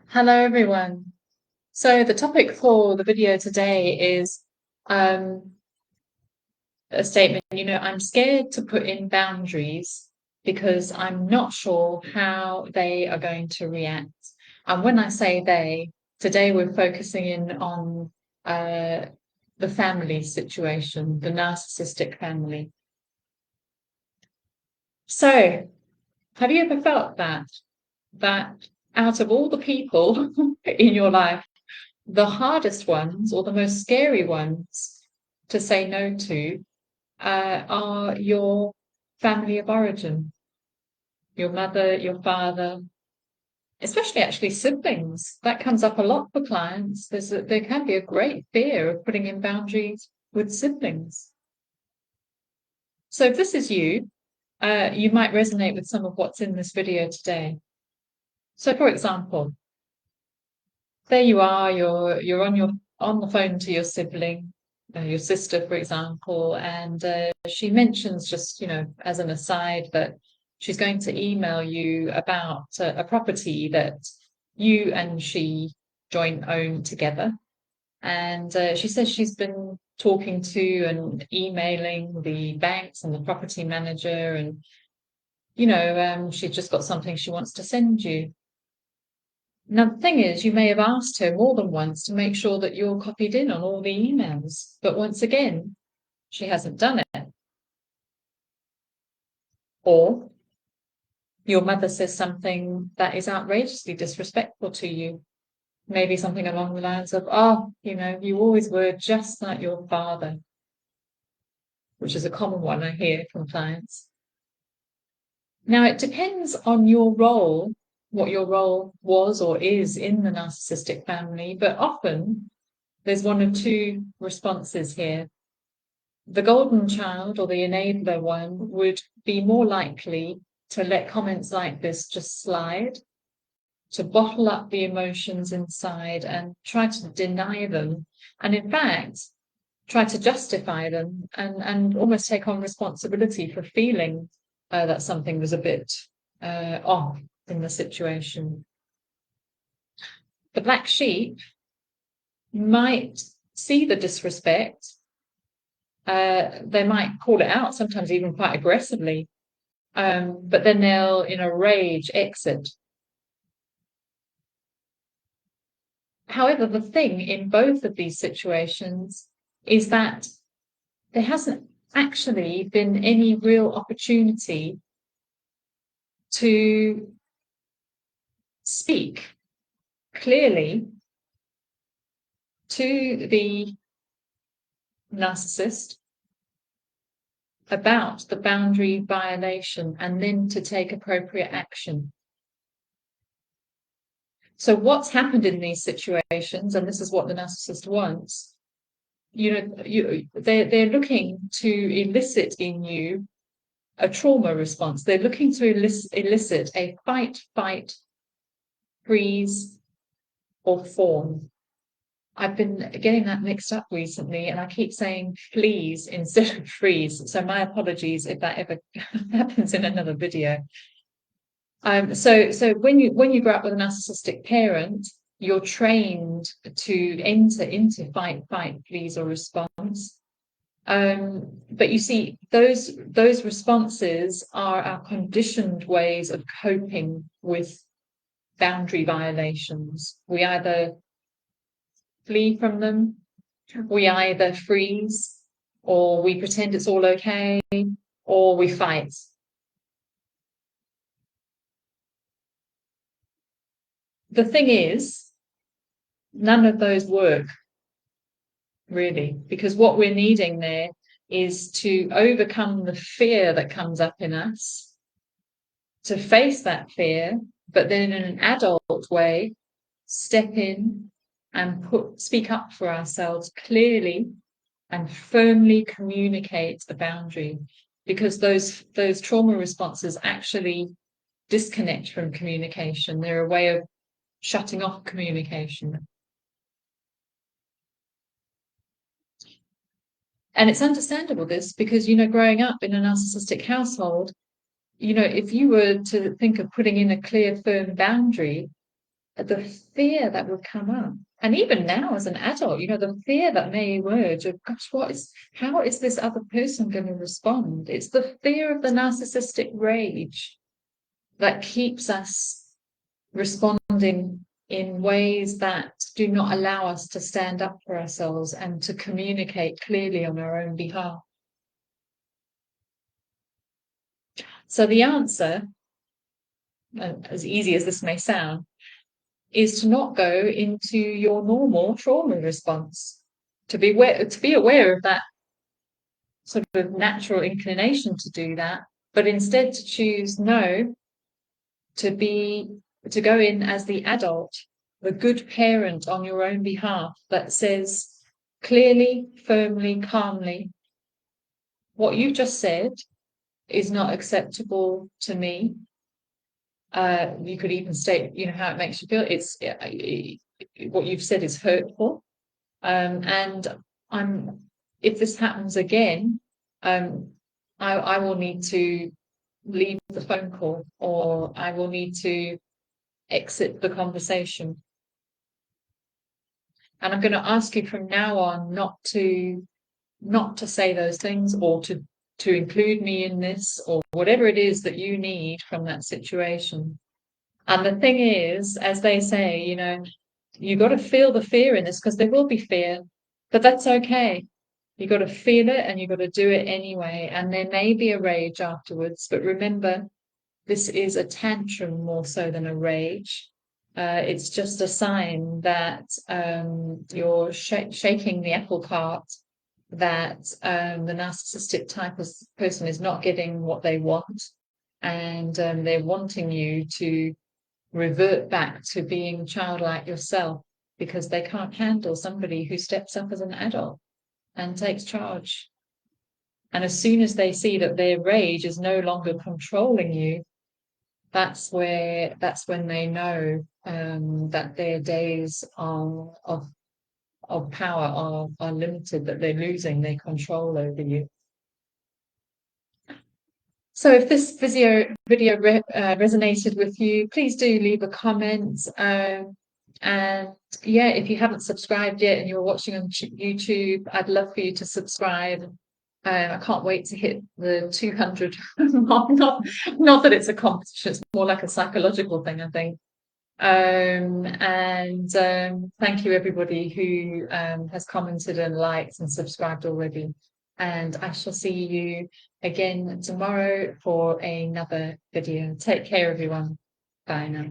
Hello, everyone. So the topic for the video today is um, a statement, I'm scared to put in boundaries because I'm not sure how they are going to react. And when I say they, today we're focusing in on uh, the family situation, the narcissistic family. So have you ever felt that out of all the people in your life, the hardest ones or the most scary ones to say no to are your family of origin, your mother, your father, especially actually siblings. That comes up a lot for clients. There can be a great fear of putting in boundaries with siblings. So if this is you, you might resonate with some of what's in this video today. So for example, there you are, you're on the phone to your sibling, your sister, for example, and she mentions just, as an aside that she's going to email you about a property that you and she joint own together. And she says she's been talking to and emailing the banks and the property manager, and she's just got something she wants to send you. Now, the thing is, you may have asked her more than once to make sure that you're copied in on all the emails, but once again, she hasn't done it. Or your mother says something that is outrageously disrespectful to you. Maybe something along the lines of, oh, you always were just like your father, which is a common one I hear from clients. Now, it depends on your role, what your role was or is in the narcissistic family, but often there's one of two responses here. The golden child or the enabler one would be more likely to let comments like this just slide, to bottle up the emotions inside and try to deny them. And in fact, try to justify them and almost take on responsibility for feeling that something was a bit off in the situation. The black sheep might see the disrespect. They might call it out, sometimes even quite aggressively, but then they'll, in a rage, exit. However, the thing in both of these situations is that there hasn't actually been any real opportunity to speak clearly to the narcissist about the boundary violation and then to take appropriate action. So what's happened in these situations, and this is what the narcissist wants, they're looking to elicit in you a trauma response. They're looking to elicit a fight, freeze, or fawn. I've been getting that mixed up recently, and I keep saying fleas instead of freeze. So my apologies if that ever happens in another video. So when you grow up with a narcissistic parent, you're trained to enter into fight, flees, or response. But you see, those responses are our conditioned ways of coping with boundary violations. We either flee from them, we either freeze, or we pretend it's all okay, or we fight. The thing is, none of those work really, because what we're needing there is to overcome the fear that comes up in us, to face that fear, but then in an adult way, step in and speak up for ourselves clearly and firmly communicate a boundary, because those trauma responses actually disconnect from communication. They're a way of shutting off communication. And it's understandable this because, growing up in a narcissistic household, if you were to think of putting in a clear, firm boundary, the fear that would come up. And even now as an adult, the fear that may emerge of, gosh, how is this other person going to respond? It's the fear of the narcissistic rage that keeps us responding in ways that do not allow us to stand up for ourselves and to communicate clearly on our own behalf. So the answer, as easy as this may sound, is to not go into your normal trauma response, to be aware of that sort of natural inclination to do that, but instead to choose to go in as the adult, the good parent on your own behalf that says clearly, firmly, calmly, what you just said is not acceptable to me. You could even state, how it makes you feel. What you've said is hurtful, and if this happens again, I will need to leave the phone call, or I will need to exit the conversation. And I'm going to ask you from now on not to say those things, or to include me in this, or whatever it is that you need from that situation. And the thing is, as they say, you got to feel the fear in this, because there will be fear, but that's okay. You got to feel it, and you got to do it anyway. And there may be a rage afterwards, but remember, this is a tantrum more so than a rage. It's just a sign that you're shaking the apple cart, that the narcissistic type of person is not getting what they want, and they're wanting you to revert back to being childlike yourself, because they can't handle somebody who steps up as an adult and takes charge. And as soon as they see that their rage is no longer controlling you, that's when they know that their days of power are limited, that they're losing their control over you. So if this video resonated with you, please do leave a comment. And yeah, if you haven't subscribed yet and you're watching on YouTube, I'd love for you to subscribe. I can't wait to hit the 200 mark. Not that it's a competition, it's more like a psychological thing, I think. Thank you everybody who has commented and liked and subscribed already. And I shall see you again tomorrow for another video. Take care, everyone. Bye now.